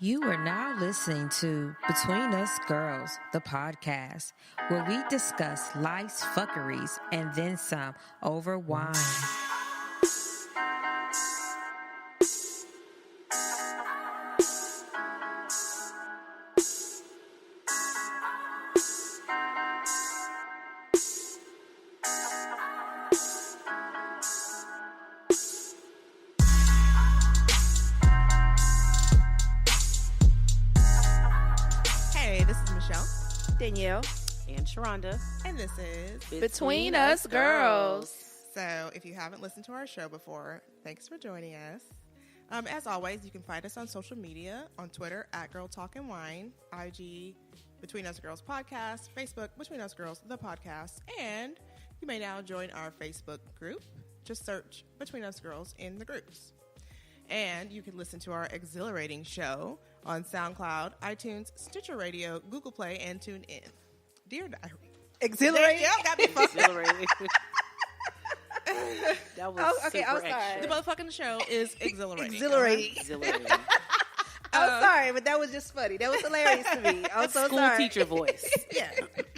You are now listening to Between Us Girls, the podcast, where we discuss life's fuckeries and then some over wine. Danielle and Sharonda, and this is Between Us Girls. So if you haven't listened to our show before, thanks for joining us. As always, you can find us on social media, on Twitter at Girl Talkin' Wine, IG Between Us Girls Podcast, Facebook Between Us Girls the Podcast, and you may now join our Facebook group. Just search Between Us Girls in the groups. And you can listen to our exhilarating show on SoundCloud, iTunes, Stitcher Radio, Google Play, and TuneIn. Dear Diary. Exhilarating? Yeah, got me fucked up. exhilarating. That was okay, super I'm sorry. extra. The motherfucking show is exhilarating. Exhilarating. I'm sorry, but that was just funny. That was hilarious to me. I'm so School sorry. teacher voice. Yeah.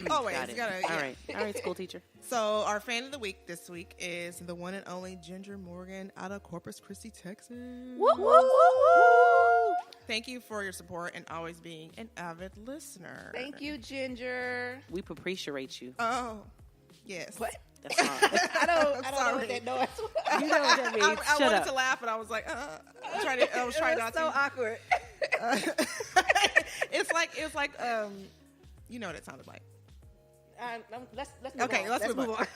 Always. Got it. Gotta, yeah. All right, school teacher. So our fan of the week this week is the one and only Ginger Morgan out of Corpus Christi, Texas. Woo, woo, woo, woo. Thank you for your support and always being an avid listener. Thank you, Ginger. We appreciate you. Oh, yes. What? That's all. I don't know what that noise was. You know what that means. I Shut wanted up. to laugh, but I was like, I was trying not so to. awkward. It's like, you know what it sounded like. Let's move Okay, on. let's move on. on.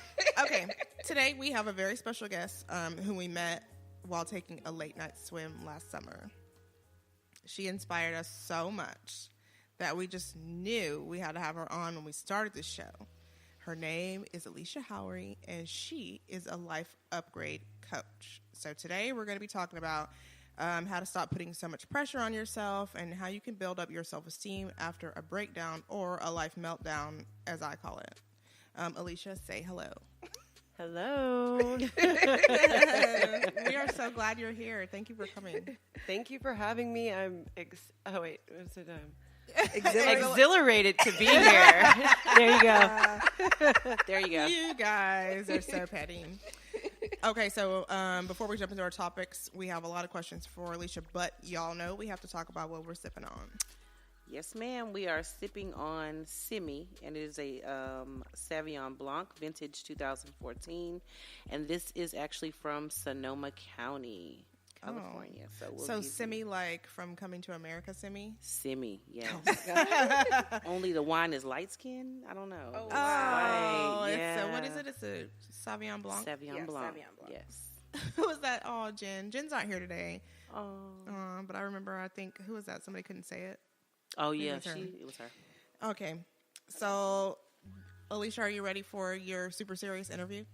Okay, today we have a very special guest who we met while taking a late night swim last summer. She inspired us so much that we just knew we had to have her on when we started this show. Her name is Alicia Howery, and she is a life upgrade coach. So today we're going to be talking about how to stop putting so much pressure on yourself and how you can build up your self-esteem after a breakdown or a life meltdown, as I call it. Alicia, say hello. Hello. We are so glad you're here. Thank you for coming. Thank you for having me. I'm Exhilarating. exhilarated to be here. There you go. There you go. You guys are so petty. Okay, so before we jump into our topics, we have a lot of questions for Alicia, but y'all know we have to talk about what we're sipping on. Yes, ma'am. We are sipping on Simi, and it is a Sauvignon Blanc, vintage 2014, and this is actually from Sonoma County, California. So Simi, like from Coming to America, Simi? Simi, yes. Only the wine is light skin? I don't know. Oh, wow. Right, It's yeah. what is it? It's a Sauvignon Blanc? Sauvignon Blanc. Sauvignon Blanc. Yes. Who was that? Oh, Jen. Jen's not here today. Oh, But I remember, I think, who was that? Somebody couldn't say it. yeah, was her. it was her. Okay. So, Alicia, are you ready for your super serious interview?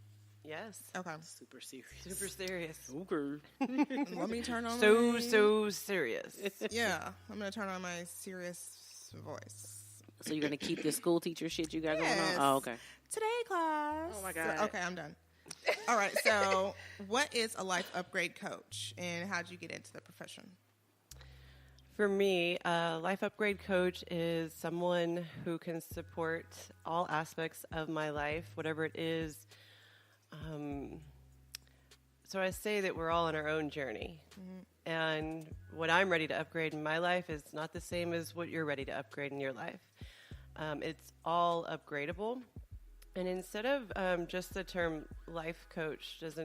Yes. Okay. Super serious. Super serious. Okay. Let me turn on So serious. Yeah. I'm going to turn on my serious voice. So you're going to keep this school teacher shit you got Yes. going on? Oh, okay. Today, class. Oh, my God. So, okay, I'm done. All right. So, what is a life upgrade coach, and how did you get into the profession? For me, a life upgrade coach is someone who can support all aspects of my life, whatever it is. So I say that we're all on our own journey. Mm-hmm. And what I'm ready to upgrade in my life is not the same as what you're ready to upgrade in your life. It's all upgradable. And instead of just the term life coach it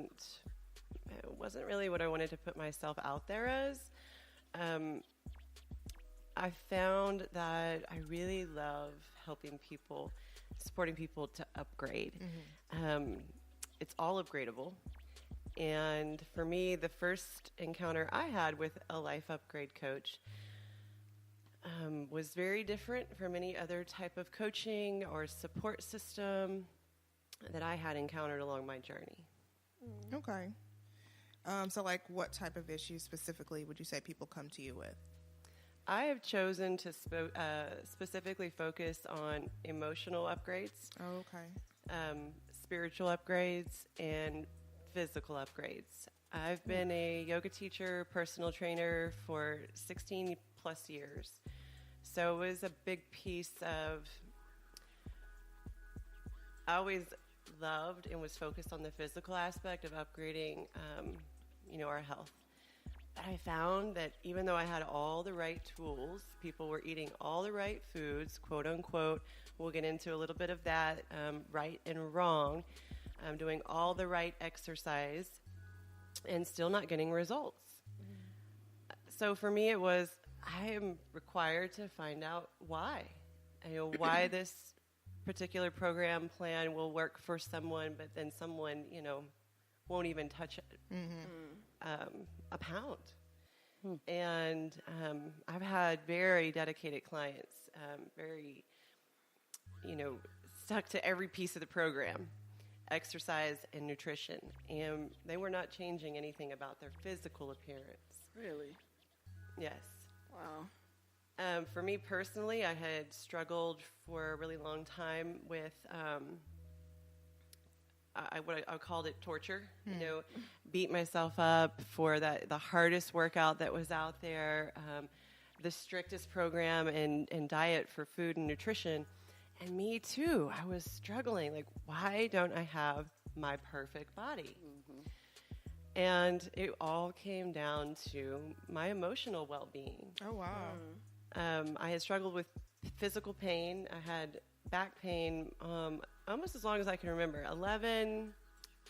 wasn't really what I wanted to put myself out there as. I found that I really love helping people, supporting people to upgrade. Mm-hmm. It's all upgradable. And for me, the first encounter I had with a life upgrade coach was very different from any other type of coaching or support system that I had encountered along my journey. Okay. So, like, what type of issues specifically would you say people come to you with? I have chosen to specifically focus on emotional upgrades, Oh, okay. spiritual upgrades, and physical upgrades. I've been a yoga teacher, personal trainer for 16 plus years. So it was a big piece of, I always loved and was focused on the physical aspect of upgrading, our health. But I found that even though I had all the right tools, people were eating all the right foods, quote unquote. We'll get into a little bit of that, right and wrong. Doing all the right exercise and still not getting results. So for me, it was, I am required to find out why. Why this particular program plan will work for someone, but then someone, won't even touch a pound. And I've had very dedicated clients, very, stuck to every piece of the program, exercise and nutrition. And they were not changing anything about their physical appearance. Really? Yes. Wow. For me personally, I had struggled for a really long time with I called it torture. Beat myself up for the hardest workout that was out there, the strictest program and diet for food and nutrition. And me too. I was struggling. Like, why don't I have my perfect body? And it all came down to my emotional well-being. Oh, wow. I had struggled with physical pain. I had back pain almost as long as I can remember. 11,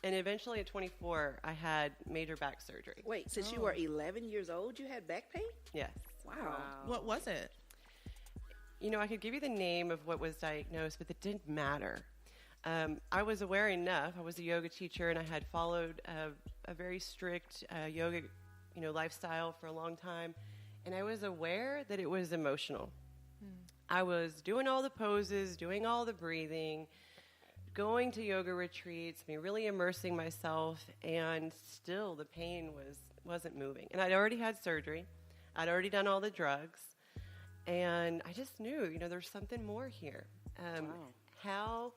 and eventually at 24, I had major back surgery. Wait, since you were 11 years old, you had back pain? Yes. Wow. What was it? I could give you the name of what was diagnosed, but it didn't matter. I was aware enough. I was a yoga teacher, and I had followed a very strict yoga, lifestyle for a long time. And I was aware that it was emotional. I was doing all the poses, doing all the breathing, going to yoga retreats, really immersing myself, and still the pain wasn't moving. And I'd already had surgery. I'd already done all the drugs. And I just knew, there's something more here. Wow.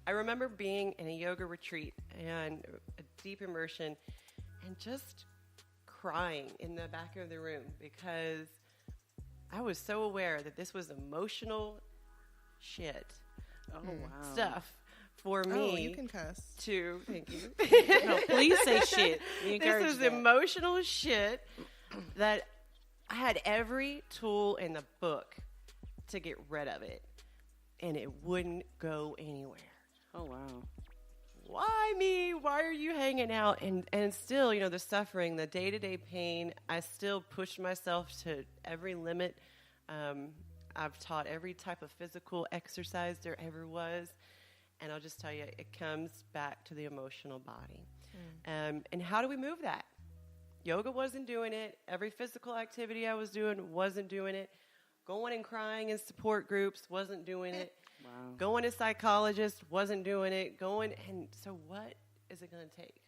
I remember being in a yoga retreat and a deep immersion and just crying in the back of the room because I was so aware that this was emotional shit. Oh, wow. Stuff for me. Oh, you can cuss. Thank you. No, please say shit. We encourage This is that. emotional shit that I had every tool in the book to get rid of it, and it wouldn't go anywhere. Oh, wow. Why me? Why are you hanging out? And still, the suffering, the day-to-day pain, I still push myself to every limit. I've taught every type of physical exercise there ever was. And I'll just tell you, it comes back to the emotional body. And how do we move that? Yoga wasn't doing it. Every physical activity I was doing wasn't doing it. Going and crying in support groups wasn't doing it. Wow. Going to psychologists wasn't doing it. And so what is it going to take?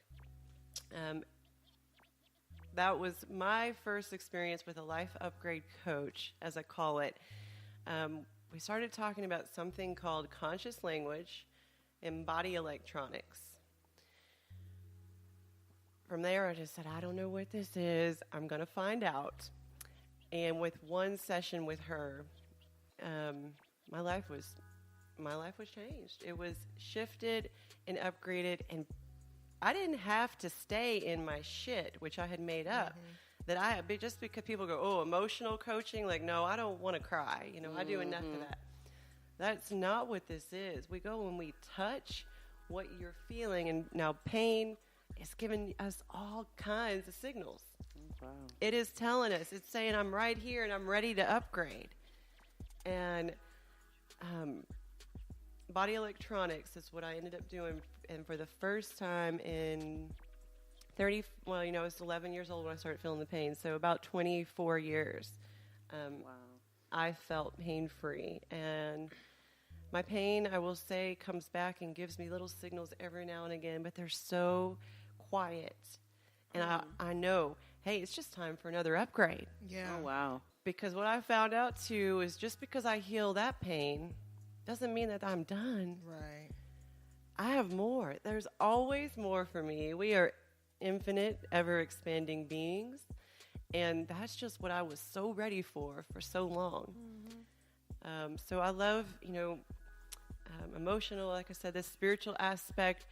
That was my first experience with a life upgrade coach, as I call it. We started talking about something called conscious language and body electronics. From there, I just said, I don't know what this is. I'm going to find out. And with one session with her, my life was changed. It was shifted and upgraded, and I didn't have to stay in my shit, which I had made up. Just because people go, oh, emotional coaching, like, no, I don't want to cry. I do enough of that. That's not what this is. We go and we touch what you're feeling, and now pain is giving us all kinds of signals. Wow. It is telling us, it's saying, I'm right here and I'm ready to upgrade. And body electronics is what I ended up doing. And for the first time in I was 11 years old when I started feeling the pain. So about 24 years, Wow. I felt pain-free. And my pain, I will say, comes back and gives me little signals every now and again, but they're so quiet. And I know, hey, it's just time for another upgrade. Yeah. Oh, wow. Because what I found out, too, is just because I heal that pain doesn't mean that I'm done. Right. I have more. There's always more for me. We are infinite, ever-expanding beings. And that's just what I was so ready for so long. So I love, emotional, like I said, the spiritual aspect.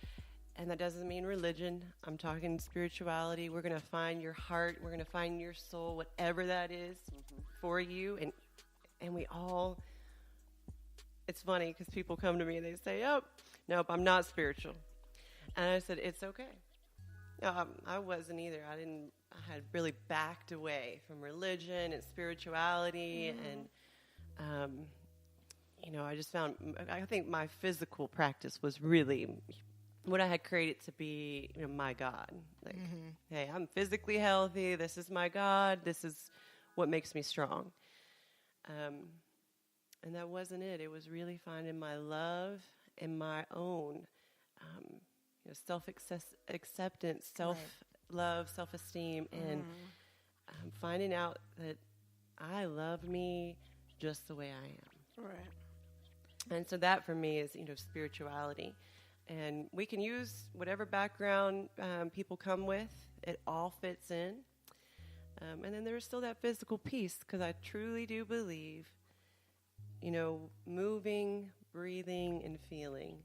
And that doesn't mean religion. I'm talking spirituality. We're going to find your heart. We're going to find your soul, whatever that is for you. And we all, it's funny because people come to me and they say, oh, nope, I'm not spiritual. And I said, it's okay. No, I wasn't either. I had really backed away from religion and spirituality. And, I just found, I think my physical practice was really what I had created to be, my God. Like, hey, I'm physically healthy. This is my God. This is what makes me strong. And that wasn't it. It was really finding my love and my own self-acceptance, self-love, self-esteem, and finding out that I love me just the way I am. Right. And so that for me is, spirituality. And we can use whatever background people come with. It all fits in. And then there's still that physical piece, because I truly do believe, moving, breathing, and feeling.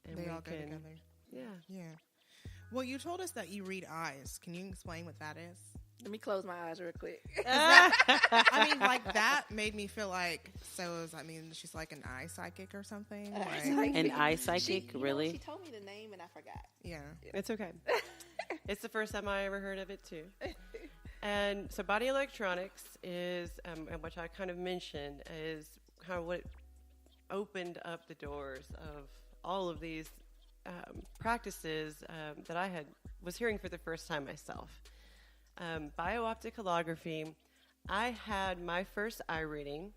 And they all go together. Yeah. Yeah. Well, you told us that you read eyes. Can you explain what that is? Let me close my eyes real quick. I mean, like, that made me feel like, she's like an eye psychic or something? An eye psychic, really? She told me the name and I forgot. Yeah. It's okay. It's the first time I ever heard of it, too. And so body electronics is, which I kind of mentioned, is kind of what opened up the doors of all of these practices that I was hearing for the first time myself. Biooptic holography. I had my first eye reading,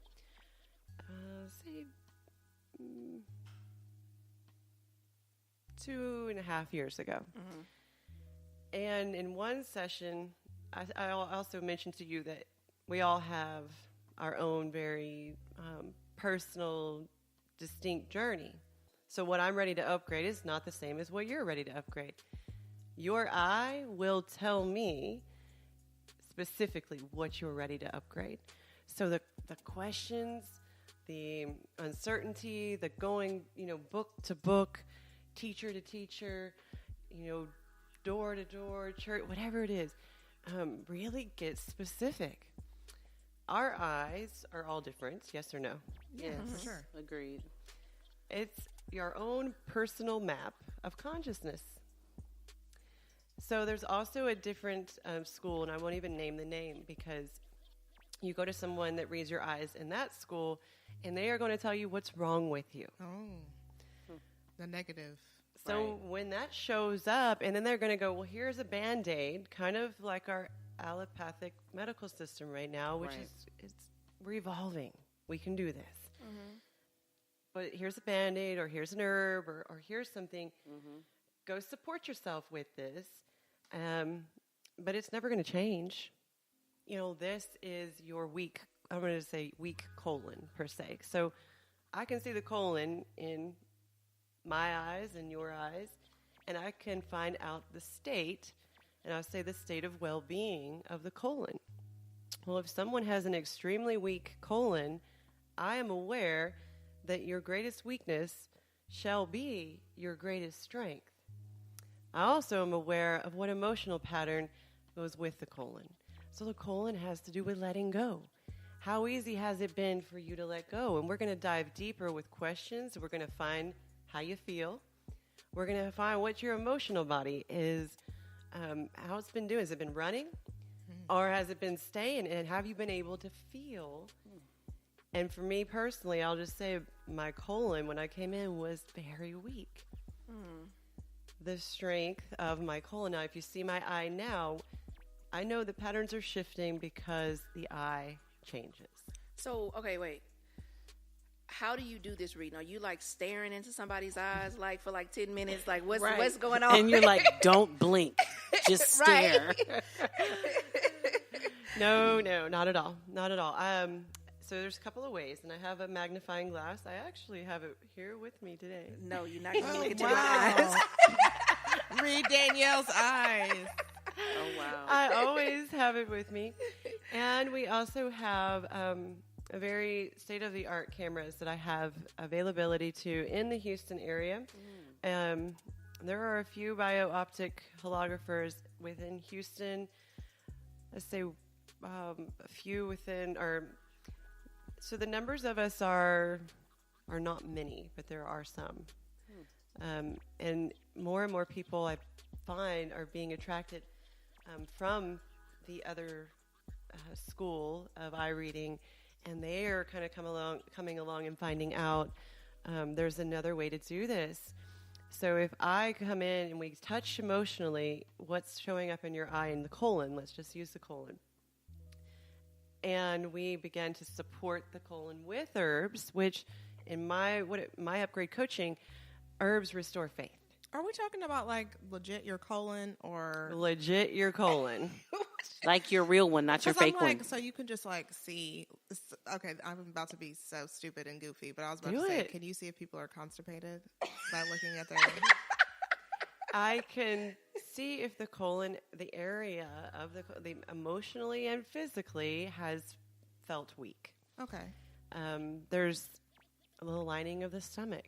2.5 years ago. And in one session, I also mentioned to you that we all have our own very personal, distinct journey. So what I'm ready to upgrade is not the same as what you're ready to upgrade. Your eye will tell me specifically what you're ready to upgrade. So the questions, the uncertainty, the going, book to book, teacher to teacher, door to door, church, whatever it is, really get specific. Our eyes are all different, yes or no? Yes, for sure. Agreed. It's your own personal map of consciousness. So there's also a different school, and I won't even name the name, because you go to someone that reads your eyes in that school, and they are going to tell you what's wrong with you. Oh, the negative. So when that shows up, and then they're going to go, well, here's a Band-Aid, kind of like our allopathic medical system right now, which is we're evolving. We can do this. But here's a Band-Aid, or here's an herb, or here's something. Go support yourself with this. But it's never going to change. This is your weak, I'm going to say weak colon, per se. So I can see the colon in my eyes and your eyes, and I can find out the state, and I'll say the state of well-being of the colon. Well, if someone has an extremely weak colon, I am aware that your greatest weakness shall be your greatest strength. I also am aware of what emotional pattern goes with the colon. So the colon has to do with letting go. How easy has it been for you to let go? And we're going to dive deeper with questions. We're going to find how you feel. We're going to find what your emotional body is, how it's been doing. Has it been running? Or has it been staying? And have you been able to feel? And for me personally, I'll just say my colon, when I came in, was very weak. The strength of my colon. Now, if you see my eye now, I know the patterns are shifting because the eye changes. So, okay, wait. How do you do this reading? Are you like staring into somebody's eyes like for like 10 minutes? Like what's going on? And you're like, don't blink. Just stare. No, not at all. Not at all. So there's a couple of ways, and I have a magnifying glass. I actually have it here with me today. No, you're not going to look into my eyes. Read Danielle's eyes. Oh, wow. I always have it with me. And we also have a very state-of-the-art cameras that I have availability to in the Houston area. There are a few bio-optic holographers within Houston. Let's say a few within our... So the numbers of us are not many, but there are some. And more people I find are being attracted from the other school of eye reading, and they are kind of coming along and finding out there's another way to do this. So if I come in and we touch emotionally what's showing up in your eye in the colon, let's just use the colon, and we began to support the colon with herbs, which in my upgrade coaching, herbs restore faith. Are we talking about like legit your colon or Legit your colon. Like your real one, not your fake one. So you can just like see. Okay, I'm about to be so stupid and goofy, but I was about Do to say, it. can you see if people are constipated by looking at their? I can see if the colon, the area of the emotionally and physically has felt weak. Okay. There's a little lining of the stomach.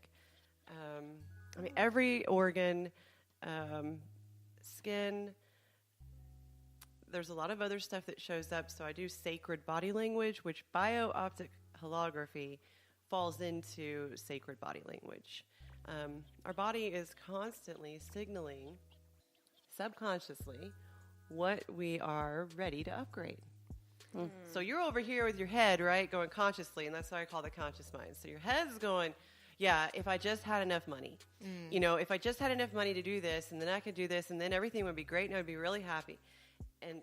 I mean, every organ, skin. There's a lot of other stuff that shows up. So I do sacred body language, which bio-optic holography falls into sacred body language. Our body is constantly signaling, subconsciously, what we are ready to upgrade. So you're over here with your head, right, going consciously, and that's what I call the conscious mind. So your head's going, yeah, if I just had enough money. You know, if I just had enough money to do this, and then I could do this, and then everything would be great, and I'd be really happy. And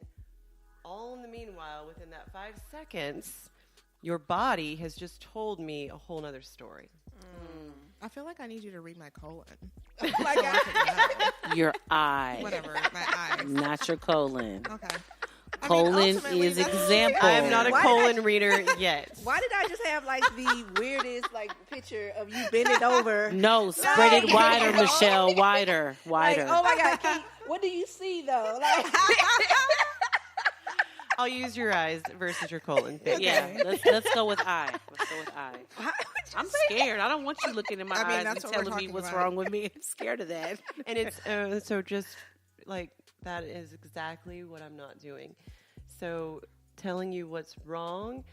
all in the meanwhile, within that 5 seconds, your body has just told me a whole nother story. I feel like I need you to read my colon. Your eye. Whatever, my eyes. Not your colon. Okay. Colon ultimately, is that's- example. I am not a colon reader yet. Why did I just have like the weirdest like picture of you bending over? No, spread it wider, Michelle. Wider. Like, oh my God, what do you see though? Like, I'll use your eyes versus your colon. Thank you. Yeah, let's go with eye. Let's go with eye. I'm scared. I don't want you looking in my eyes that's and what we're telling me talking what's about. wrong with me. I'm scared of that. And it's so just like that is exactly what I'm not doing. So telling you what's wrong,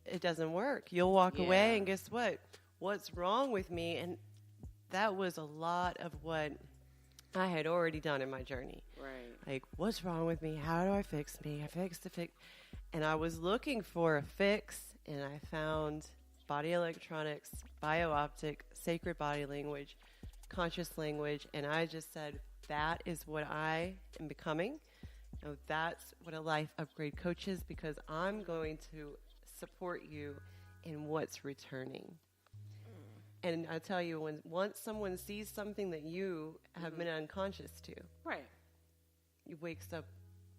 it doesn't work. You'll walk away and guess what? What's wrong with me? And that was a lot of what I had already done in my journey. Right. Like, what's wrong with me? How do I fix me? I fixed the fix. And I was looking for a fix, and I found body electronics, bio-optic, sacred body language, conscious language, and I just said, that is what I am becoming. You know, that's what a life upgrade coach is, because I'm going to support you in what's returning. And I tell you, once someone sees something that you have been unconscious to, Right. it wakes up,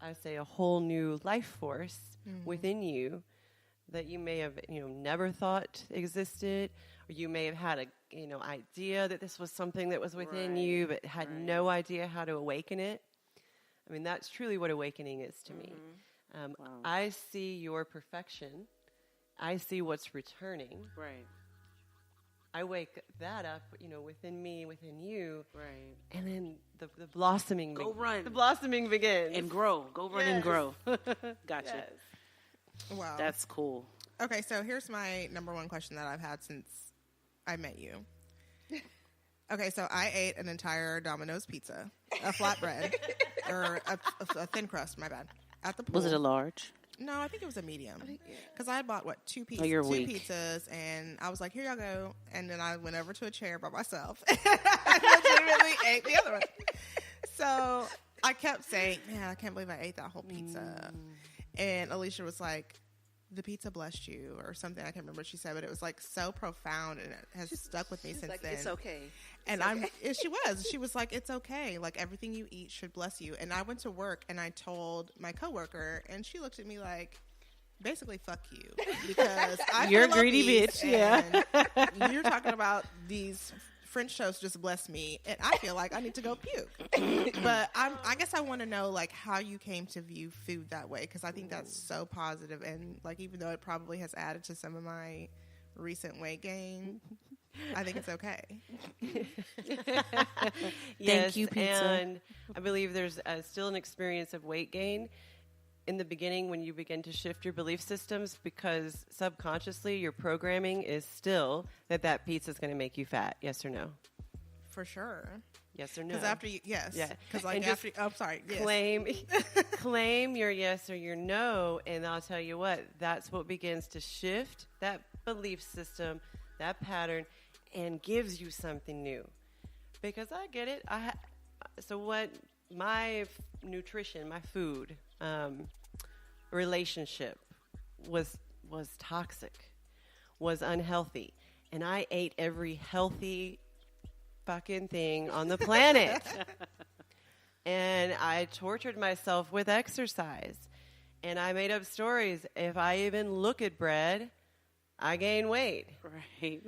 I say, a whole new life force within you that you may have, never thought existed, or you may have had a, idea that this was something that was within you, but had no idea how to awaken it. I mean, that's truly what awakening is to me. I see your perfection. I see what's returning. Right. I wake that up, within me, within you. Right. And then the blossoming run. The blossoming begins. And grow. Go run and grow. Gotcha. Yes. Wow. That's cool. Okay, so here's my number one question that I've had since I met you. Okay, so I ate an entire Domino's pizza, a flatbread, or a thin crust, my bad, at the pool. Was it a large? No, I think it was a medium. Because I had bought, two pizzas, Oh, you're two weak. pizzas, and I was like, here y'all go. And then I went over to a chair by myself. I legitimately ate the other one. So I kept saying, man, I can't believe I ate that whole pizza. And Alicia was like, the pizza blessed you, or something. I can't remember what she said, but it was like so profound, and it has stuck with me since like, then. it's okay. And she was like, it's okay. Like, everything you eat should bless you. And I went to work and I told my coworker, and she looked at me like, basically, fuck you. Because You're a fill up greedy these, bitch, yeah. and you're talking about these French toast just blessed me, and I feel like I need to go puke. But I guess I want to know like how you came to view food that way, because I think that's so positive, and like even though it probably has added to some of my recent weight gain, I think it's okay. Yes, Thank you, pizza. And I believe there's still an experience of weight gain in the beginning when you begin to shift your belief systems, because subconsciously your programming is still that pizza is going to make you fat. Yes or no? For sure. Yes or no? Because after you, yes. Yeah. Because like And after, I'm sorry. Yes. Claim your yes or your no, and I'll tell you what, that's what begins to shift that belief system, that pattern, and gives you something new. Because I get it. So what my nutrition, my food, relationship was toxic, was unhealthy, and I ate every healthy fucking thing on the planet. And I tortured myself with exercise, and I made up stories. If I even look at bread, I gain weight. Right.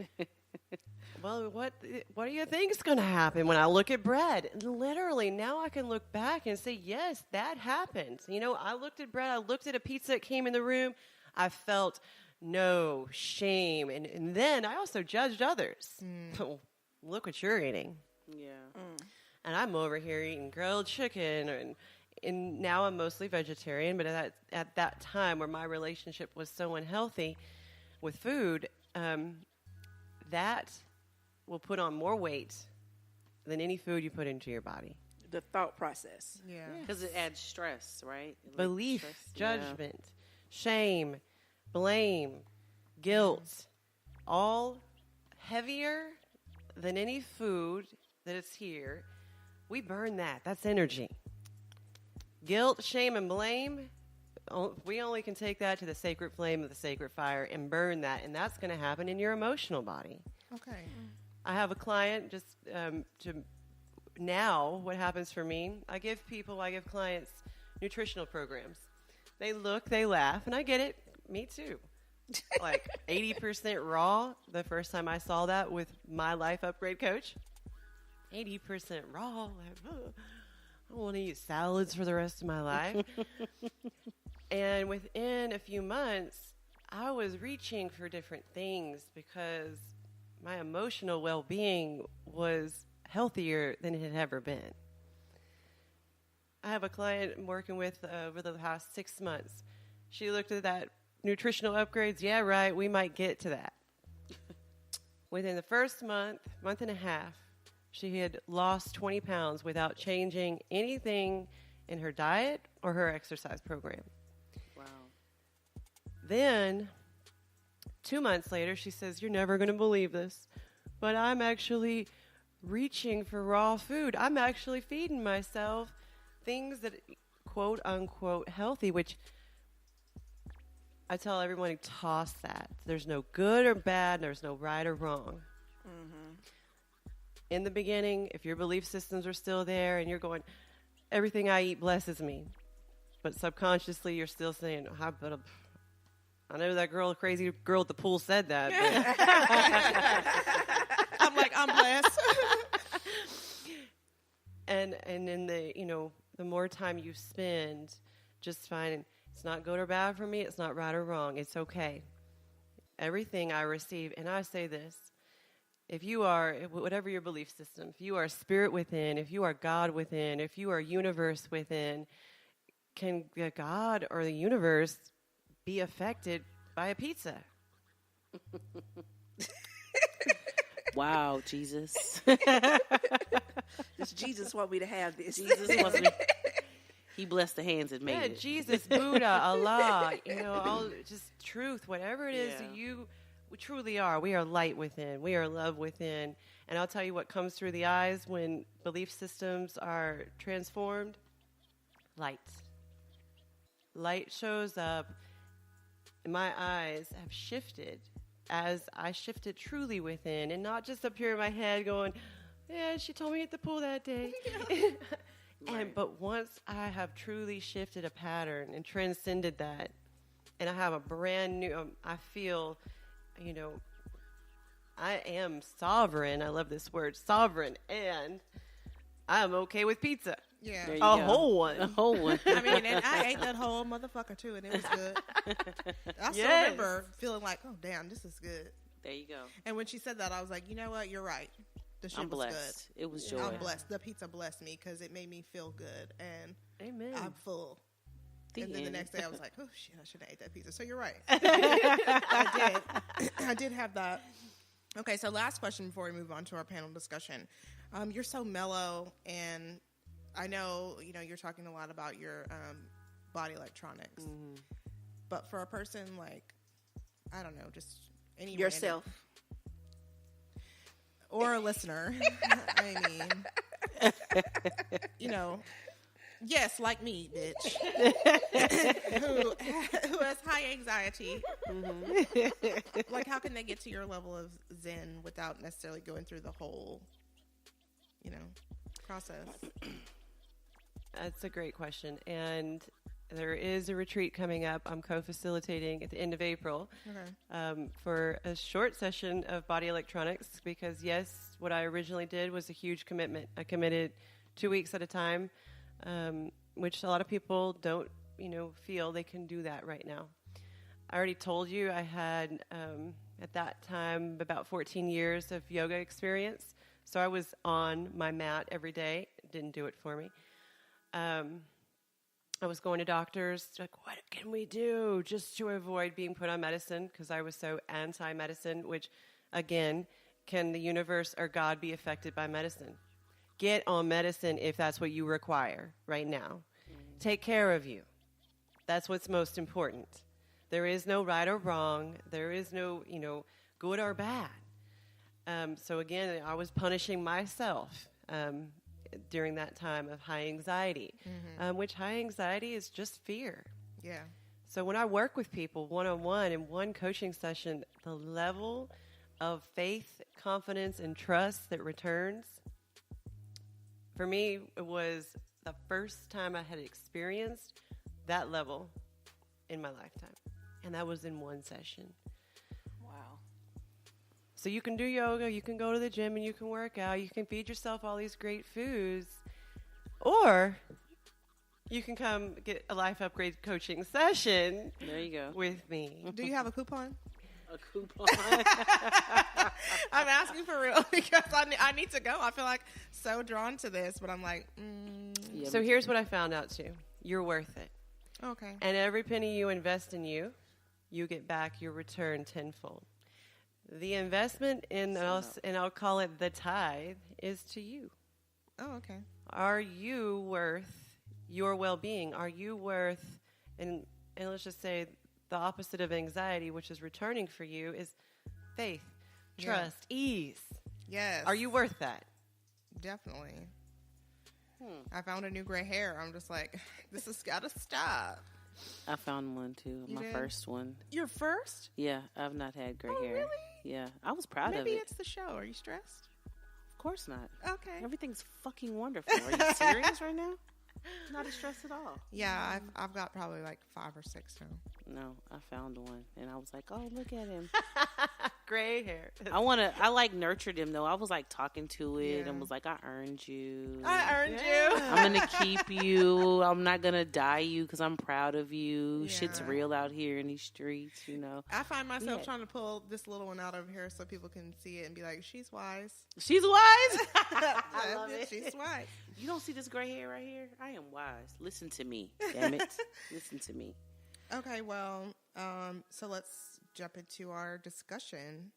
Well, what do you think is going to happen when I look at bread? Literally, now I can look back and say, yes, that happened. You know, I looked at bread. I looked at a pizza that came in the room. I felt no shame. And then I also judged others. Look what you're eating. Yeah. And I'm over here eating grilled chicken. And now I'm mostly vegetarian. But at that time where my relationship was so unhealthy with food, that will put on more weight than any food you put into your body. The thought process. Yeah. Because it adds stress, right? Like Belief, stress. judgment, shame, blame, guilt, all heavier than any food that is here. We burn that. That's energy. Guilt, shame, and blame, we only can take that to the sacred flame of the sacred fire and burn that, and that's going to happen in your emotional body. Okay. I have a client just to now what happens for me, I give clients nutritional programs. They look, they laugh, and I get it. Me too. Like 80% raw the first time I saw that with my life upgrade coach. 80% raw. Like, I want to eat salads for the rest of my life. And within a few months, I was reaching for different things because my emotional well-being was healthier than it had ever been. I have a client I'm working with over the past 6 months. She looked at that nutritional upgrades. Yeah, right, we might get to that. Within the first month and a half, she had lost 20 pounds without changing anything in her diet or her exercise program. Wow. Then 2 months later, she says, you're never going to believe this, but I'm actually reaching for raw food. I'm actually feeding myself things that, quote unquote, healthy, which I tell everyone to toss that. There's no good or bad. There's no right or wrong. Mm-hmm. In the beginning, if your belief systems are still there and you're going, everything I eat blesses me, but subconsciously you're still saying, I know that crazy girl at the pool said that. But I'm like, I'm blessed. and in the more time you spend just finding it's not good or bad for me, it's not right or wrong, it's okay. Everything I receive, and I say this, if you are, whatever your belief system, if you are spirit within, if you are God within, if you are universe within, can God or the universe be affected by a pizza? Wow, Jesus. Does Jesus want me to have this? Jesus wants me. He blessed the hands that made Yeah, it. Jesus, Buddha, Allah, all just truth, whatever it is Yeah. that we truly are. We are light within. We are love within. And I'll tell you what comes through the eyes when belief systems are transformed. Light. Light shows up. And my eyes have shifted as I shifted truly within and not just up here in my head going, yeah, she told me at the pool that day. But once I have truly shifted a pattern and transcended that, and I have a brand new, I feel, I am sovereign. I love this word, sovereign, and I'm okay with pizza. Yeah. There you A go. whole one. A whole one. I mean, and I ate that whole motherfucker too, and it was good. I still Yes. remember feeling like, oh, damn, this is good. There you go. And when she said that, I was like, you know what? You're right. The shit I'm was blessed. It was good. joy. I'm blessed. The pizza blessed me because it made me feel good, and Amen. I'm full. And then the end. next day, I was like, oh, shit, I should have ate that pizza. So you're right. I did. I did have that. Okay, so last question before we move on to our panel discussion. You're so mellow, and I know, you're talking a lot about your body electronics. Mm-hmm. But for a person like, I don't know, just any Yourself. or a listener, I mean, yes, like me, bitch, who has high anxiety. Mm-hmm. Like, how can they get to your level of zen without necessarily going through the whole, process? That's a great question. And there is a retreat coming up. I'm co-facilitating at the end of April for a short session of body electronics because, yes, what I originally did was a huge commitment. I committed 2 weeks at a time, which a lot of people don't, feel they can do that right now. I already told you I had, at that time, about 14 years of yoga experience. So I was on my mat every day. It didn't do it for me. I was going to doctors, like, what can we do just to avoid being put on medicine? Because I was so anti-medicine, which, again, can the universe or God be affected by medicine? Get on medicine if that's what you require right now. Take care of you. That's what's most important. There is no right or wrong. There is no, good or bad. So, again, I was punishing myself during that time of high anxiety, which high anxiety is just fear. Yeah. So when I work with people one-on-one in one coaching session, the level of faith, confidence, and trust that returns, for me, it was the first time I had experienced that level in my lifetime. And that was in one session. Wow. So you can do yoga, you can go to the gym, and you can work out. You can feed yourself all these great foods. Or you can come get a life upgrade coaching session There you go. with me. Do you have a coupon? A coupon. I'm asking for real because I need to go. I feel like so drawn to this, but I'm like, Yeah, So here's what I found out too. You're worth it. okay. And every penny you invest in you, you get back your return tenfold. The investment in us, and I'll call it the tithe, is to you. Oh, okay. Are you worth your well-being? Are you worth, and let's just say the opposite of anxiety, which is returning for you, is faith, trust, ease. Yes. Are you worth that? Definitely. I found a new gray hair. I'm just like, this has got to stop. I found one too. You My did? first one. Your first? Yeah, I've not had gray Oh, hair. really? Yeah, I was proud Maybe of it. it's the show. Are you stressed? Of course not. Okay. Everything's fucking wonderful. Are you serious right now? Not stressed at all. Yeah, I've got probably like 5 or 6 now. No, I found one, and I was like, "Oh, look at him." Gray hair. I like nurtured him though. I was like talking to it Yeah. and was like, "I earned you. I earned I'm gonna keep you. I'm not gonna die you because I'm proud of you. Yeah. Shit's real out here in these streets, you know." I find myself Yeah. trying to pull this little one out of here so people can see it and be like, she's wise. She's wise. I love it. She's wise. You don't see this gray hair right here? I am wise. Listen to me, damn it. Listen to me. Okay, well, so let's jump into our discussion.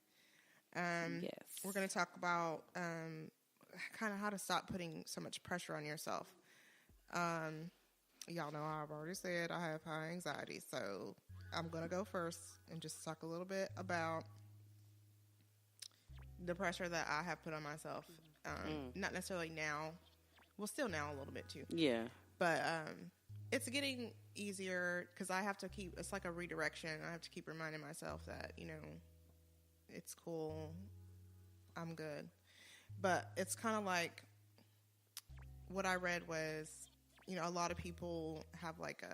Yes. We're going to talk about kind of how to stop putting so much pressure on yourself. Y'all know I've already said I have high anxiety, so I'm going to go first and just talk a little bit about the pressure that I have put on myself. Not necessarily now. Well, still now a little bit too. Yeah. But it's getting easier because I have to keep, it's like a redirection. I have to keep reminding myself that, it's cool. I'm good. But it's kind of like what I read was, a lot of people have like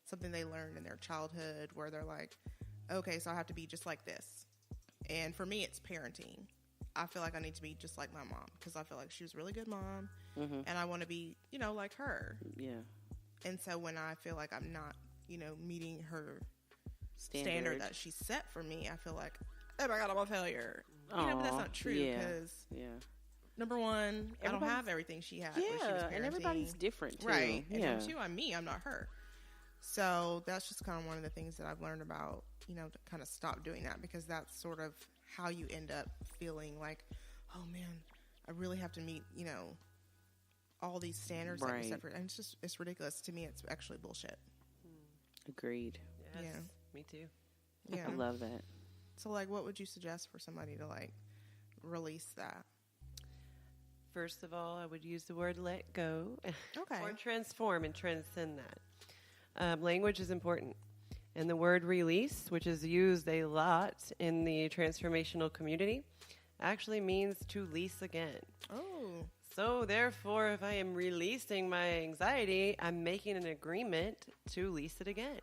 something they learned in their childhood where they're like, okay, so I have to be just like this. And for me, it's parenting. I feel like I need to be just like my mom because I feel like she was a really good mom, and I want to be, like her. Yeah. And so when I feel like I'm not, meeting her standard that she set for me, I feel like, oh my God, I'm a failure. But that's not true because, number one, I don't have everything she had. Yeah, when she was parenting. And everybody's different too. Right. And Yeah. number two, I'm me. I'm not her. So that's just kind of one of the things that I've learned about, to kind of stop doing that because that's sort of how you end up feeling like, oh man, I really have to meet, all these standards that we set for. And it's ridiculous. To me, it's actually bullshit. Agreed. Yes, Yeah. me too. Yeah. I love that. So, like, what would you suggest for somebody to, like, release that? First of all, I would use the word let go. Okay. Or transform and transcend that. Language is important. And the word release, which is used a lot in the transformational community, actually means to lease again. Oh. So, therefore, if I am releasing my anxiety, I'm making an agreement to lease it again.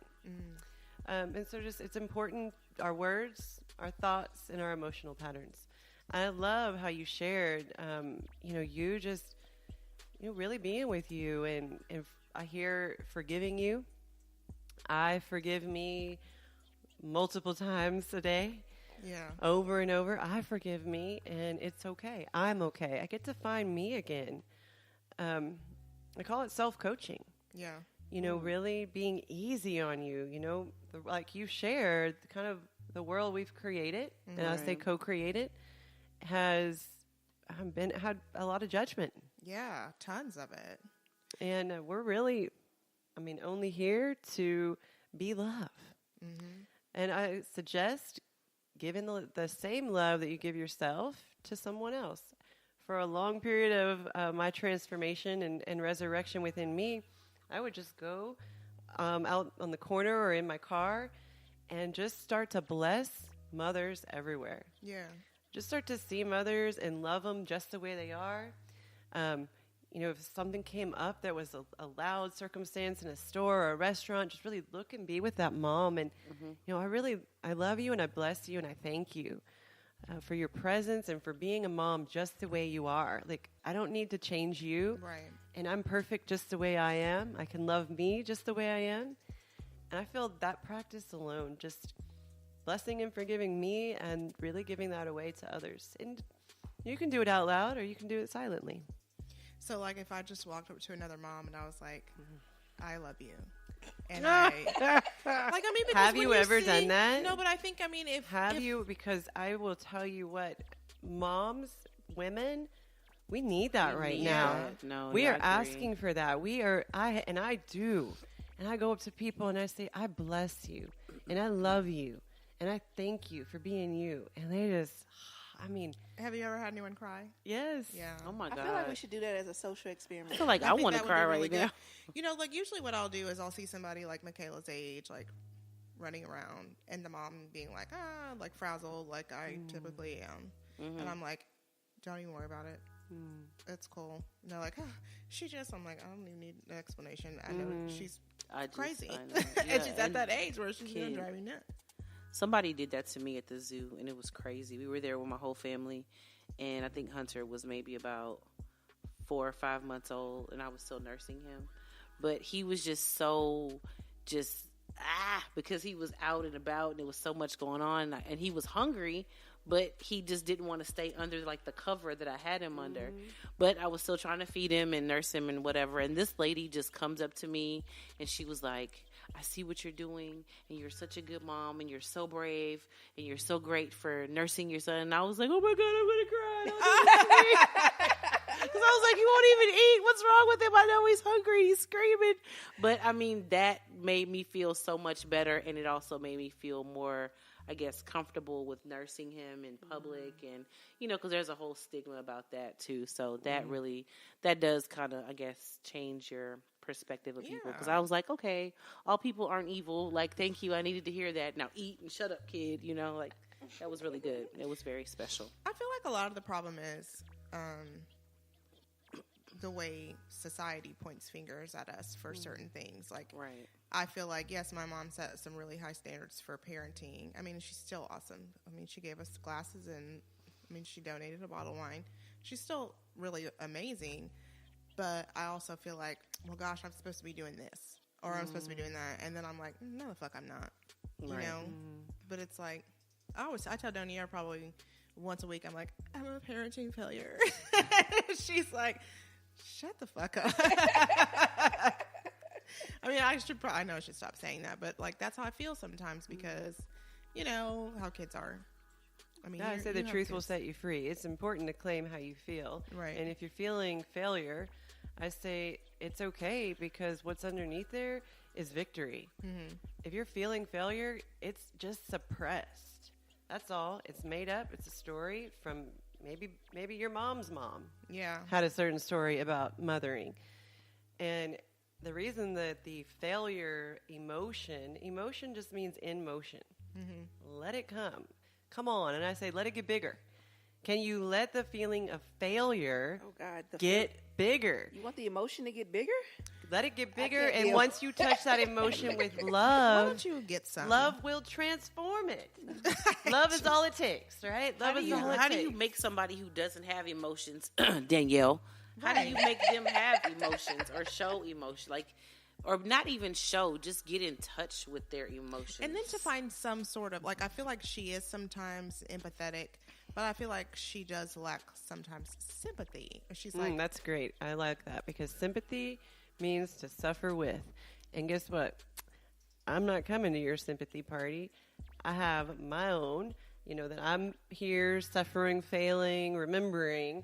And so it's important, our words, our thoughts, and our emotional patterns. I love how you shared, you just, really being with you. And I hear forgiving you. I forgive me multiple times a day. Yeah. Over and over. I forgive me, and it's okay. I'm okay. I get to find me again. I call it self-coaching. Yeah. Really being easy on you. Like you shared, kind of the world we've created, and I say co-created, has had a lot of judgment. Yeah, tons of it. And we're really, only here to be love. And I suggest giving the same love that you give yourself to someone else. For a long period of my transformation and resurrection within me, I would just go out on the corner or in my car and just start to bless mothers everywhere. Yeah. Just start to see mothers and love them just the way they are. If something came up that was a loud circumstance in a store or a restaurant, just really look and be with that mom. And, I love you and I bless you and I thank you for your presence and for being a mom just the way you are. Like, I don't need to change you. Right. And I'm perfect just the way I am. I can love me just the way I am. And I feel that practice alone, just blessing and forgiving me and really giving that away to others. And you can do it out loud or you can do it silently. So, like, if I just walked up to another mom and I was like, I love you. And because have when you ever done that? No, but I think, because I will tell you what, moms, women, we need that right now. No, we are asking for that. I do. And I go up to people and I say, I bless you and I love you and I thank you for being you. And they just, have you ever had anyone cry? Yes. Yeah. Oh my God. I feel like we should do that as a social experiment. I feel like I want to cry right now. Like usually what I'll do is I'll see somebody like Michaela's age, like running around, and the mom being like, like frazzled, like I typically am. And I'm like, don't even worry about it. It's cool. And they're like, I'm like, I don't even need an explanation. I know she's crazy. And she's at that age where she's going to drive me nuts. Somebody did that to me at the zoo, and it was crazy. We were there with my whole family, and I think Hunter was maybe about 4 or 5 months old, and I was still nursing him. But he was just because he was out and about, and there was so much going on, and he was hungry, but he just didn't want to stay under, like, the cover that I had him under. But I was still trying to feed him and nurse him and whatever, and this lady just comes up to me, and she was like, I see what you're doing, and you're such a good mom, and you're so brave, and you're so great for nursing your son. And I was like, oh my God, I'm going to cry. Because I was like, he won't even eat. What's wrong with him? I know he's hungry. He's screaming. But, that made me feel so much better, and it also made me feel more, I guess, comfortable with nursing him in public. And, because there's a whole stigma about that, too. So that does kind of, I guess, change your perspective of people, because I was like, okay, all people aren't evil. Like, thank you, I needed to hear that. Now eat and shut up, kid. Like, that was really good. It was very special. I feel like a lot of the problem is the way society points fingers at us for certain things. Like, Right. I feel like, yes, my mom set some really high standards for parenting. I mean, she's still awesome. I mean, she gave us glasses, and I mean, she donated a bottle of wine. She's still really amazing. But I also feel like, well, gosh, I'm supposed to be doing this, or I'm supposed to be doing that. And then I'm like, no, the fuck I'm not. You know? But it's like, I tell Dani probably once a week, I'm like, I'm a parenting failure. She's like, shut the fuck up. I mean, I know I should stop saying that, but like, that's how I feel sometimes because, you know, how kids are. I mean, I say the truth will set you free. It's important to claim how you feel. Right. And if you're feeling failure, I say it's okay because what's underneath there is victory. Mm-hmm. If you're feeling failure, it's just suppressed. That's all. It's made up. It's a story from maybe your mom's mom. Yeah. Had a certain story about mothering. And the reason that the failure emotion just means in motion. Mm-hmm. Let it come. Come on. And I say, let it get bigger. Can you let the feeling of failure get bigger? You want the emotion to get bigger? Let it get bigger. And once you touch that emotion with love, why don't you get some? Love will transform it. Love is all it takes, right? Love is all it takes. How do you make somebody who doesn't have emotions, Danielle? How do you make them have emotions or show emotion? Like, or not even show, just get in touch with their emotions. And then to find some sort of, like, I feel like she is sometimes empathetic, but I feel like she does lack sometimes sympathy. She's like, that's great. I like that because sympathy means to suffer with. And guess what? I'm not coming to your sympathy party. I have my own, that I'm here suffering, failing, remembering.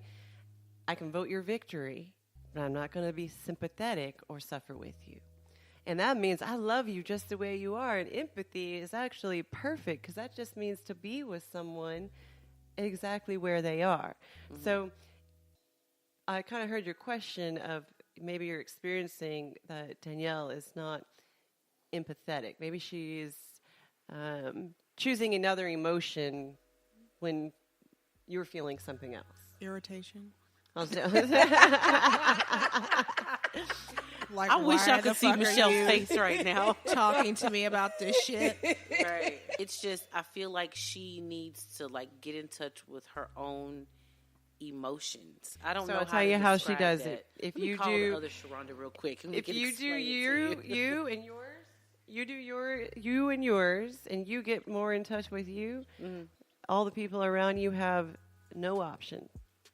I can vote your victory, but I'm not going to be sympathetic or suffer with you. And that means I love you just the way you are. And empathy is actually perfect because that just means to be with someone exactly where they are. Mm-hmm. So I kind of heard your question of maybe you're experiencing that Danielle is not empathetic. Maybe she's choosing another emotion when you're feeling something else. Irritation. Like, I wish I could see Michelle's face right now talking to me about this shit. Right. It's just I feel like she needs to get in touch with her own emotions. I don't know. So I'll tell you how she does it. If you do the other Sharonda real quick. If you do you and yours, you do you and yours, and you get more in touch with you. Mm-hmm. All the people around you have no option.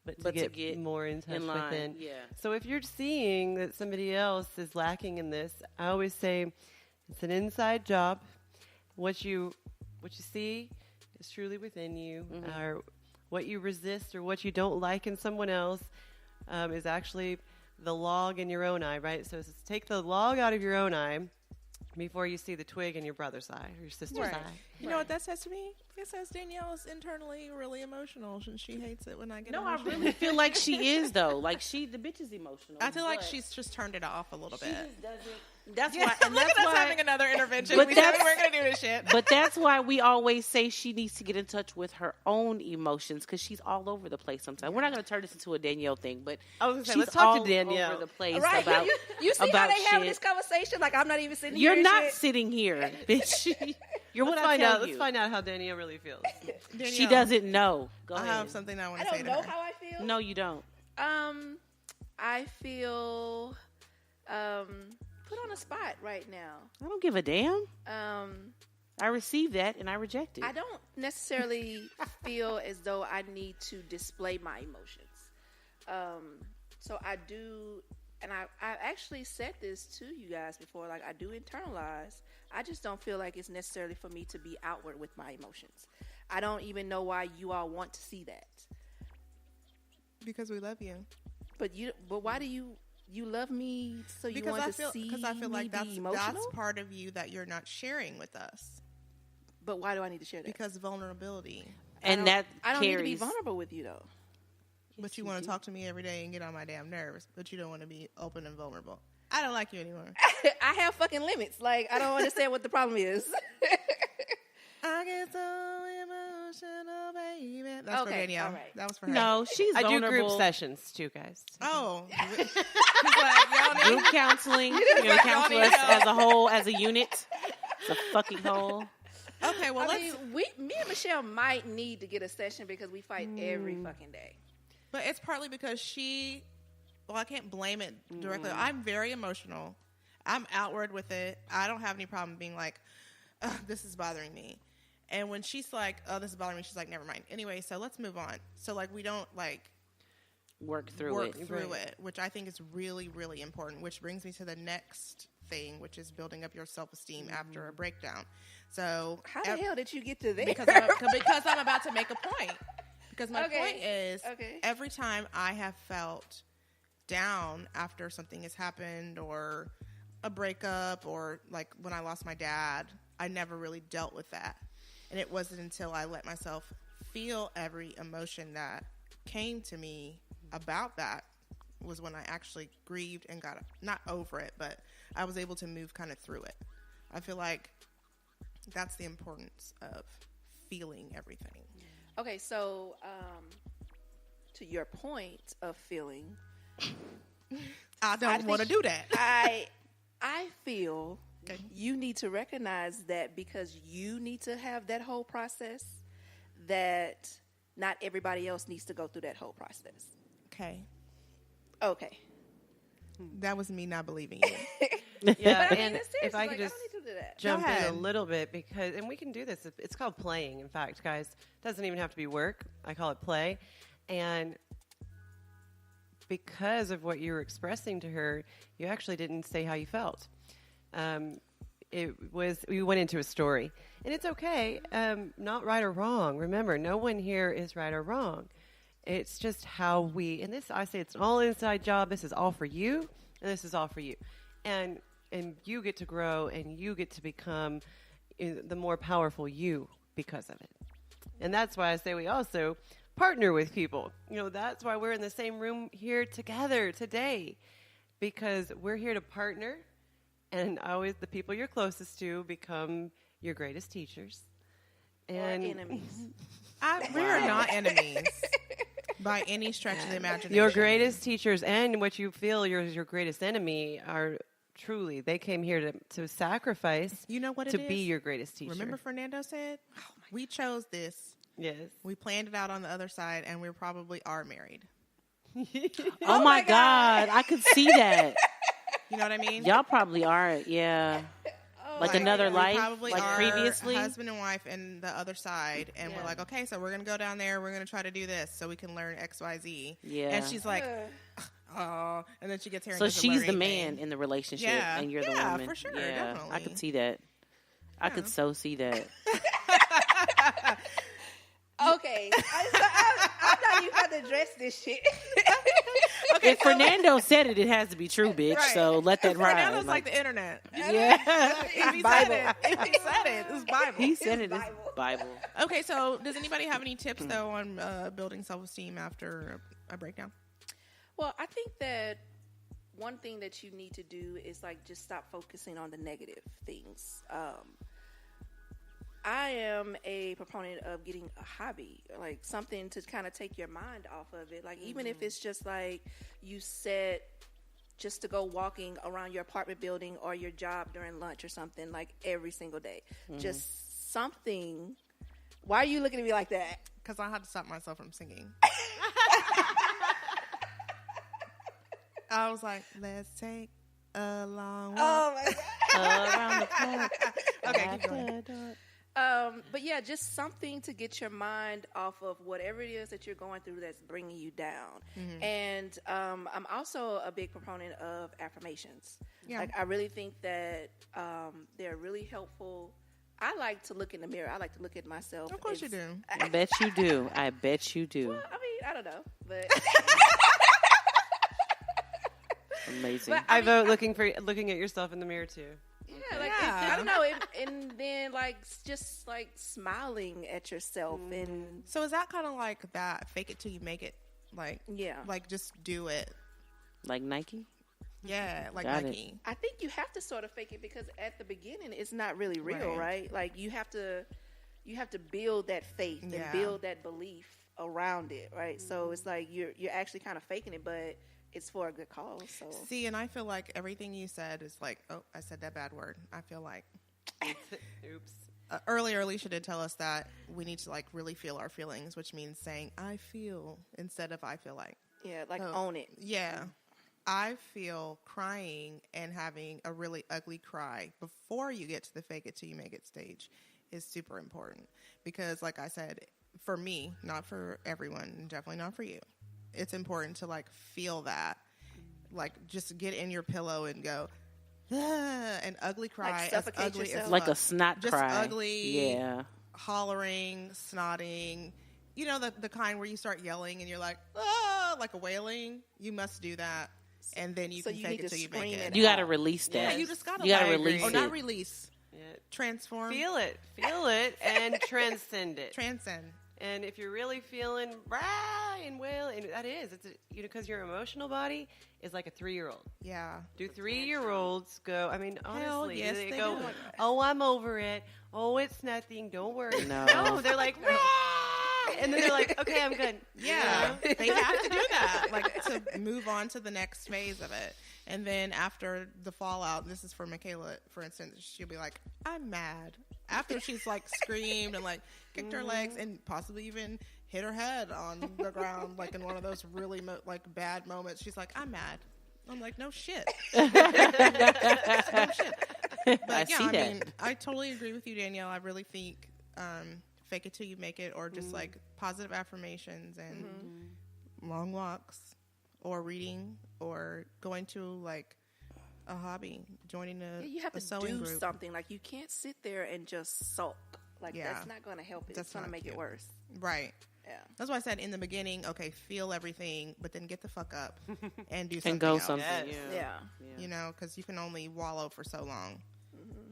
But to get more in touch within. Yeah. So if you're seeing that somebody else is lacking in this, I always say it's an inside job. What you see is truly within you. Mm-hmm. Or what you resist or what you don't like in someone else is actually the log in your own eye, right? So it's take the log out of your own eye before you see the twig in your brother's eye or your sister's eye. You know what that says to me? It says Danielle is internally really emotional and she hates it when I get emotional. I really feel like she is, though. Like, the bitch is emotional. I feel like she's just turned it off a little bit. Just doesn't. That's why. And look that's at us why, having another intervention. We said we weren't going to do this shit. But that's why we always say she needs to get in touch with her own emotions because she's all over the place sometimes. We're not going to turn this into a Danielle thing, but I was she's let's talk all to Danielle. over the place right. about you see about how they having shit. this conversation? Like, I'm not even sitting here. You're not shit. sitting here, bitch. You're let's what I find tell out. you. Let's find out how Danielle really feels. Danielle, She doesn't know. Go I ahead. have something I want to say I to don't know her. how I feel. No, you don't. I feel put on a spot right now. I don't give a damn. I received that and I reject it. I don't necessarily feel as though I need to display my emotions. So I do, and I actually said this to you guys before, like I do internalize. I just don't feel like it's necessarily for me to be outward with my emotions. I don't even know why you all want to see that. Because we love you. But why do you love me so you want to see because I feel like that's emotional? part of you that you're not sharing with us. But why do I need to share that? Because vulnerability. And that I don't carries. need to be vulnerable with you though. But you want to talk to me every day and get on my damn nerves, but you don't want to be open and vulnerable. I don't like you anymore. I have fucking limits. Like, I don't understand what the problem is. I get so emotional, baby. That's for Okay, Danielle. all right. That was for her. No, she's I do vulnerable. group sessions too, guys. Oh. He's like, y'all need Group counseling. You're going to counsel us as a whole, as a unit. It's a fucking whole. Okay, well, I let's. mean, me and Michelle might need to get a session because we fight every fucking day. But it's partly because I can't blame it directly. I'm very emotional. I'm outward with it. I don't have any problem being like, ugh, this is bothering me. And when she's like, oh, this is bothering me, she's like, never mind. Anyway, so let's move on. So, like, we don't, like, Work through it. which I think is really, really important, which brings me to the next thing, which is building up your self-esteem after a breakdown. So How the hell did you get to there? because I'm about to make a point. Because my point is, every time I have felt down after something has happened or a breakup or like when I lost my dad, I never really dealt with that. And it wasn't until I let myself feel every emotion that came to me about that was when I actually grieved and got not over it, but I was able to move kind of through it. I feel like that's the importance of feeling everything. Okay, so to your point of feeling, I don't want to do that. I feel you need to recognize that because you need to have that whole process, that not everybody else needs to go through that whole process. Okay. That was me not believing you. Yeah, But I mean, and it's if I serious, could like, just I don't need to do that. jump in a ahead. little bit because, and we can do this. It's called playing. In fact, guys, it doesn't even have to be work. I call it play, and because of what you were expressing to her, you actually didn't say how you felt. We went into a story, and it's okay, not right or wrong. Remember, no one here is right or wrong. It's just how we, and this, I say it's an all inside job. This is all for you, and this is all for you. And you get to grow, and you get to become the more powerful you because of it. And that's why I say we also partner with people. That's why we're in the same room here together today, because we're here to partner. And always the people you're closest to become your greatest teachers. And Or enemies. We are not enemies by any stretch of the imagination. your greatest teachers and what you feel your greatest enemy are truly, they came here to sacrifice You know what it to is? be your greatest teacher. Remember Fernando said, we chose this. Yes. We planned it out on the other side, and we probably are married. Oh my God. I could see that. You know what I mean? Y'all probably are, yeah. Like another we life, probably like are previously. husband and wife in the other side, and we're like, okay, so we're gonna go down there. We're gonna try to do this so we can learn X, Y, Z. Yeah. And she's like, oh, and then she gets here. And So doesn't she's learn the anything. man in the relationship, Yeah. and you're the Yeah, woman. for sure, Yeah, definitely. I could see that. I could so see that. Okay, I'm not even about to address this shit. Okay, If Fernando said it, it has to be true, bitch. Right. So let that ride. Fernando's like the internet. yeah, If he said it, it's Bible. he said it is Bible. Okay, so does anybody have any tips though on building self-esteem after a breakdown? Well, I think that one thing that you need to do is like just stop focusing on the negative things. I am a proponent of getting a hobby, like something to kind of take your mind off of it. Like even if it's just like you set just to go walking around your apartment building or your job during lunch or something, like every single day. Just something. Why are you looking at me like that? Because I had to stop myself from singing. I was like, let's take a long walk. Oh my God. Around the clock. Okay, keep going. But yeah, just something to get your mind off of whatever it is that you're going through that's bringing you down. And I'm also a big proponent of affirmations. Yeah. Like I really think that they're really helpful. I like to look in the mirror. I like to look at myself. Of course you do. I bet you do. I bet you do. Well, I mean, I don't know, but Amazing. But I vote looking at yourself in the mirror too. yeah, like Yeah. I don't know, and then like just like smiling at yourself and So is that kind of like that fake it till you make it? Like, yeah. like just do it. Like Nike? Yeah, like Got it. Nike. I think you have to sort of fake it because at the beginning it's not really real, Right. right? Like you have to you have to build that faith and build that belief around it, right? So it's like you're actually kind of faking it, but it's for a good cause. So see, and I feel like everything you said is like, oh, I said that bad word. I feel like, Oops. Earlier, Alicia did tell us that we need to like really feel our feelings, which means saying "I feel" instead of "I feel like." yeah, like own it. Yeah, I feel crying and having a really ugly cry before you get to the fake it till you make it stage is super important because, like I said, for me, not for everyone, and definitely not for you, it's important to like feel that, like just get in your pillow and go. An ugly cry, Like as suffocate ugly yourself? as Like fuck. a snot Just cry. ugly, Yeah. hollering, snotting. You know the kind where you start yelling and you're like, ah, like a wailing. You must do that, and then you So can you fake need it to till you scream make it it. You got to release that. Yeah, you just gotta You got to like- release or it. not release, Yeah. transform, Feel it, and transcend it. transcend. And if you're really feeling rah and wail, and that is, it's because your emotional body is like a 3-year-old. Yeah, Do 3-year-olds go? I mean, honestly, yes, they they go, do. "Oh, I'm over it. Oh, it's nothing. Don't worry." No. They're like, "Rah!" And then they're like, "Okay, I'm good." yeah. They have to do that, like to move on to the next phase of it. And then after the fallout, this is for Michaela, for instance, she'll be like, "I'm mad." After she's like screamed and like kicked her legs and possibly even hit her head on the ground, like in one of those really like bad moments, she's like, "I'm mad." I'm like, "No shit." No shit. But I yeah, see I that. mean, I totally agree with you, Danielle. I really think fake it till you make it, or just like positive affirmations and long walks, or reading, or going to like a hobby, joining You have a to sewing do group. something. Like you can't sit there and just sulk. Like Yeah. that's not going to help it. That's It's going to not make cute. it worse. Right. Yeah. That's why I said in the beginning, okay, feel everything, but then get the fuck up and do something And go else. something. Yes. Yeah. Yeah. You know, because you can only wallow for so long.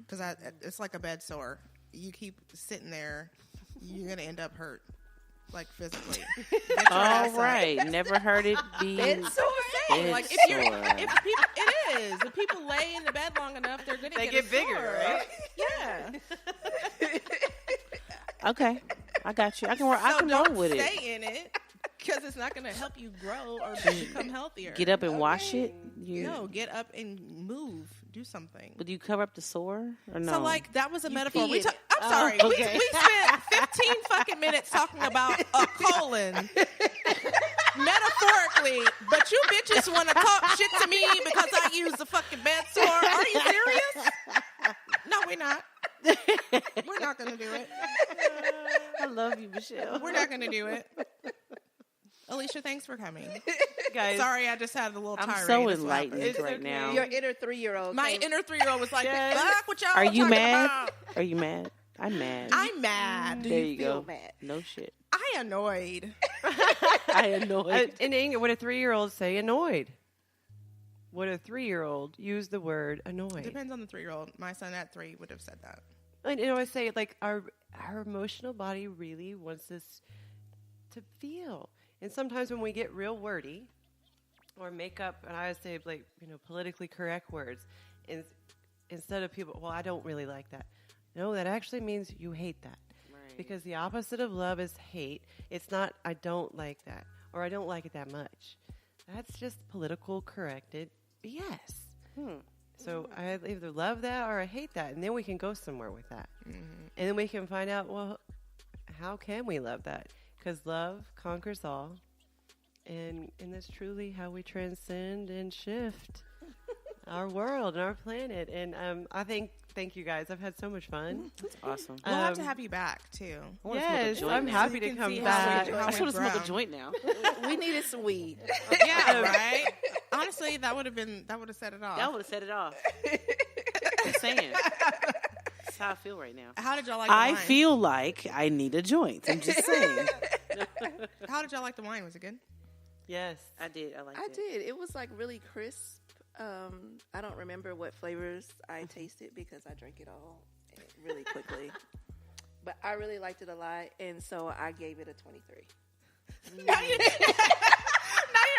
Because it's like a bed sore. You keep sitting there, you're gonna end up hurt, like physically. Get your ass All up. right. Never heard it be. Bed sore? bed Like if you're, sore. if people, it is. If people lay in the bed long enough, they're gonna They get get bigger, sore. right? Yeah. Okay. I got you. I can roll don't with it. stay in it because it's not gonna help you grow or become healthier. Get up and wash it. No, get up and move. Do something. Would you cover up the sore or no? So, like, that was a metaphor. pee in it. I'm sorry. okay. We spent 15 fucking minutes talking about a colon, metaphorically, but you bitches want to talk shit to me because I use the fucking bed sore. Are you serious? No, we're not. We're not going to do it. I love you, Michelle. We're not going to do it. Alicia, thanks for coming. Guys, Sorry, I just had a little I'm tirade. so That's what happened. enlightened It's right okay. now. Your inner 3-year-old. My came- inner 3-year-old was like, Yes. fuck what y'all Are you talking mad? about. Are you mad? I'm mad. I'm mad. Do there you you feel go. mad? No shit. I annoyed. I annoyed. in English, would a 3-year-old say annoyed? Would a 3-year-old use the word annoyed? Depends on the 3-year-old. My son at 3 would have said that. And I say, like, our emotional body really wants us to feel. And sometimes when we get real wordy or make up, and I would say, like, politically correct words, instead of people, well, I don't really like that. No, that actually means you hate that. Right. Because the opposite of love is hate. It's not, I don't like that, or I don't like it that much. That's just political corrected BS. So I either love that or I hate that, and then we can go somewhere with that. And then we can find out, well, how can we love that? Because love conquers all, and that's truly how we transcend and shift our world and our planet. And thank you guys. I've had so much fun. That's awesome. We'll have to have you back, too. I wanna smoke a Yes, joint I'm now. happy So you to can come see how back. we- I just want to smoke a joint now. We needed some weed. Yeah, right? Honestly, that would have set it off. That would have set it off. Just saying. That's how I feel right now. How did y'all like the I wine? feel like I need a joint. I'm just saying. How did y'all like the wine? Was it good? Yes. I did. I liked I it. did. It was like really crisp. I don't remember what flavors I tasted because I drank it all really quickly. But I really liked it a lot, and so I gave it a 23. Now you're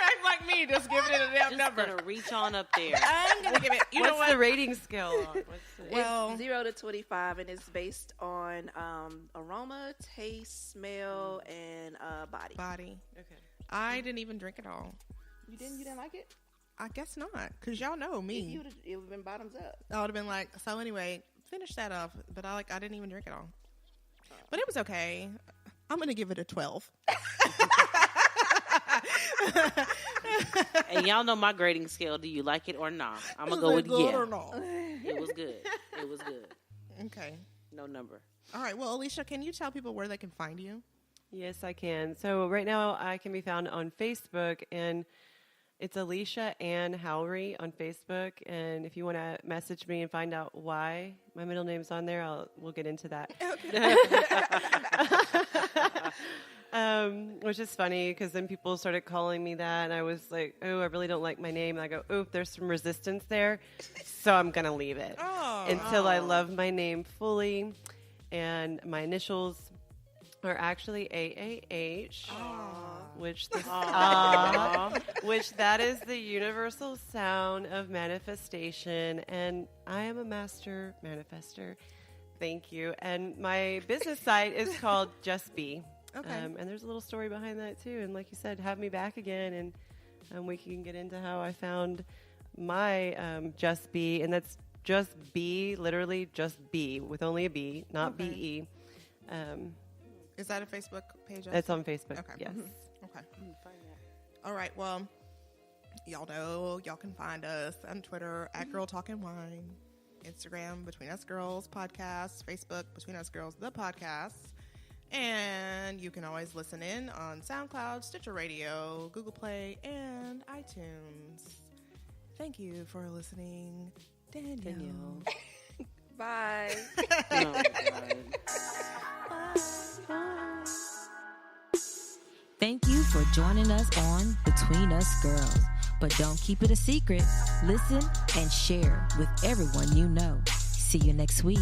acting like like me, just giving it a damn Just number. gonna reach on up there. I'm gonna give it. You know What's what? the rating scale on? Well, 0 to 25, and it's based on aroma, taste, smell, and body. body. Okay. I didn't even drink it all. You didn't like it? I guess not, because y'all know me. It would have been bottoms up. I would have been like, so anyway, finish that off. But I didn't even drink it all. But it was okay. I'm gonna give it a 12. And y'all know my grading scale. Do you like it or not? I'm gonna Is go it with good yeah. or not? It was good. It was good. Okay. No number. All right. Well, Alicia, can you tell people where they can find you? Yes, I can. So right now I can be found on Facebook, and it's Alicia Ann Howery on Facebook. And if you want to message me and find out why my middle name's on there, we'll get into that. Which is funny because then people started calling me that, and I was like, oh, I really don't like my name. And I go, oh, there's some resistance there, so I'm going to leave it until I love my name fully. And my initials are actually AAH, which that is the universal sound of manifestation, and I am a master manifester. Thank you. And my business site is called Just Be. Okay. And there's a little story behind that too. And like you said, have me back again, and we can get into how I found my Just Be, and that's Just Be, literally Just Be with only a B, not B-E. Is that a Facebook page? It's on Facebook. Okay. Yes. Okay. All right. Well, y'all know y'all can find us on Twitter at Girl Talking Wine, Instagram Between Us Girls Podcast, Facebook Between Us Girls the Podcast, and you can always listen in on SoundCloud, Stitcher Radio, Google Play, and iTunes. Thank you for listening, Danielle. Bye. Oh, God. Thank you for joining us on Between Us Girls. But don't keep it a secret. Listen and share with everyone you know. See you next week.